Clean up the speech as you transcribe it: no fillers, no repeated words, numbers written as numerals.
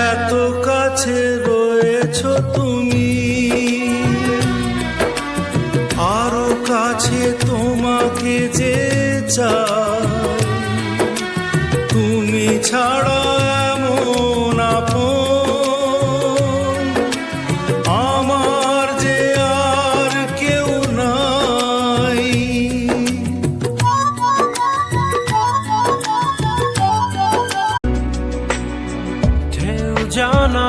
এত কাছে রয়েছো তুমি, আরো কাছে তোমাকে যে চাই, তুমি ছাড়া এমন আপন আমার যে আর কেউ নাই। ঢেউ জানা